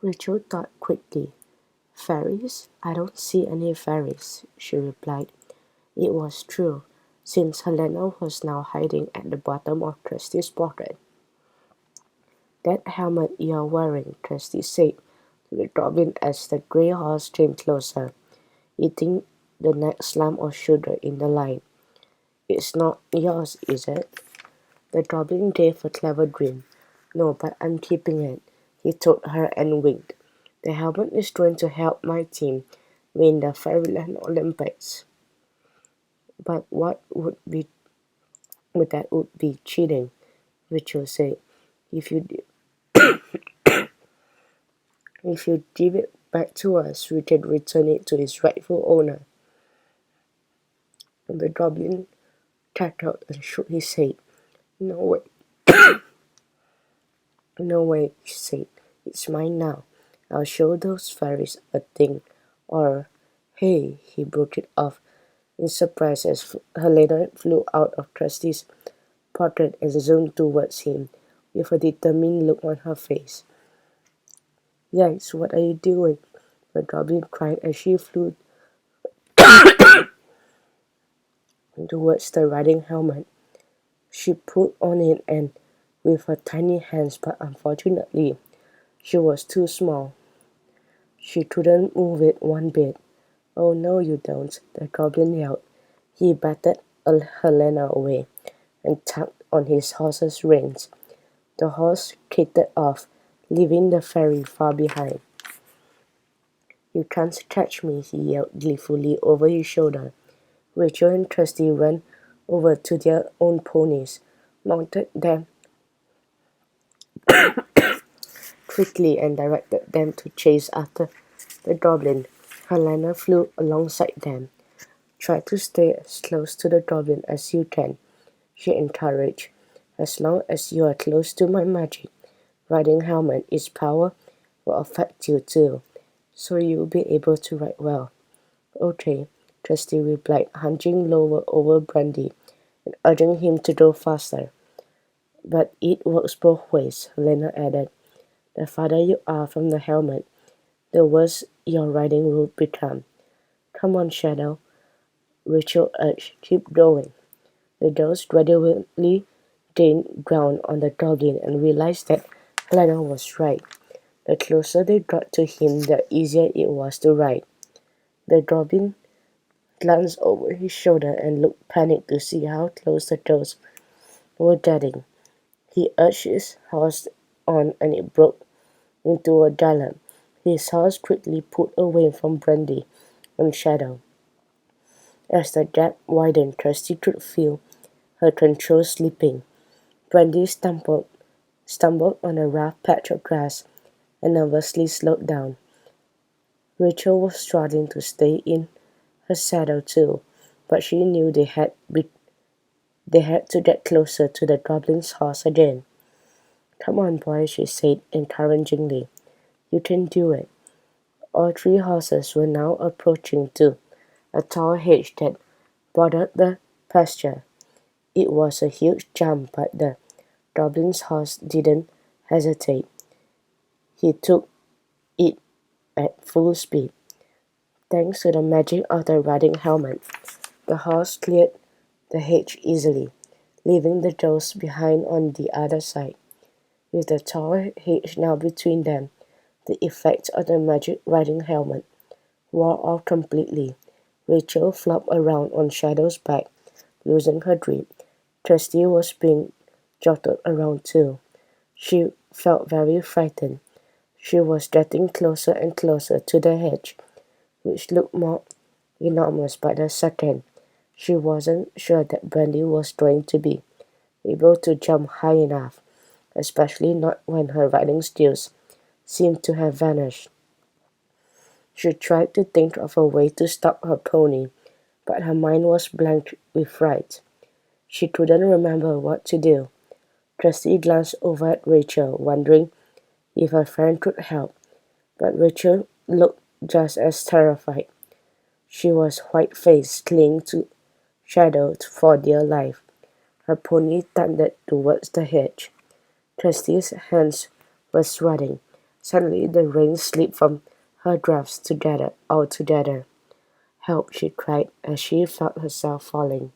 Rachel thought quickly. Fairies? I don't see any fairies, she replied. It was true, since Helena was now hiding at the bottom of Trusty's portrait. That helmet you're wearing, Trusty said to the goblin as the grey horse came closer, eating the next lump of sugar in the line. It's not yours, is it? The goblin gave a clever grin. No, but I'm keeping it, he told her and winked. The helmet is going to help my team win the Fairyland Olympics. But that would be cheating, Rachel said. If you if you give it back to us, we can return it to its rightful owner. The goblin cackled and shook his head. No way, no way, he said. It's mine now. I'll show those fairies a thing. Or, hey, he broke it off in surprise as Helena flew out of Trusty's portrait and zoomed towards him with a determined look on her face. Yikes, what are you doing? The goblin cried as she flew towards the riding helmet. She pulled on it and with her tiny hands, but unfortunately, she was too small. She couldn't move it one bit. Oh no, you don't, the goblin yelled. He batted Helena away and tugged on his horse's reins. The horse kicked off, leaving the fairy far behind. You can't catch me, he yelled gleefully over his shoulder. Rachel and Trusty ran over to their own ponies, mounted them quickly and directed them to chase after the goblin. Helena flew alongside them. Try to stay as close to the goblin as you can, she encouraged. As long as you are close to my magic riding helmet, its power will affect you too, so you'll be able to ride well. Okay, Trusty replied, hunching lower over Brandy and urging him to go faster. But it works both ways, Helena added. The farther you are from the helmet, the worse your riding will become. Come on, Shadow, Rachel urged. Keep going. The girls gradually gained ground on the goblin and realized that Helena was right. The closer they got to him, the easier it was to ride. The goblin glanced over his shoulder and looked panicked to see how close the girls were getting. He urged his horse on and it broke into a gallop. His horse quickly pulled away from Brandy and Shadow. As the gap widened, Kirsty could feel her control slipping. Brandy stumbled on a rough patch of grass and nervously slowed down. Rachel was struggling to stay in her saddle too, but she knew they had to get closer to the goblin's horse again. Come on, boy, she said encouragingly. You can do it. All three horses were now approaching too, a tall hedge that bordered the pasture. It was a huge jump, but the goblin's horse didn't hesitate. He took it at full speed. Thanks to the magic of the riding helmet, the horse cleared the hedge easily, leaving the girls behind on the other side. With the tall hedge now between them, the effect of the magic riding helmet wore off completely. Rachel flopped around on Shadow's back, losing her grip. Kirsty was being jolted around too. She felt very frightened. She was getting closer and closer to the hedge, which looked more enormous by the second. She wasn't sure that Brandy was going to be able to jump high enough, especially not when her riding skills seemed to have vanished. She tried to think of a way to stop her pony, but her mind was blank with fright. She couldn't remember what to do. Kirsty glanced over at Rachel, wondering if her friend could help, but Rachel looked just as terrified. She was white-faced, clinging to Shadow for dear life. Her pony thundered towards the hedge. Kirsty's hands were sweating, Suddenly the reins slipped from her grasp altogether. "Help!" she cried as she felt herself falling.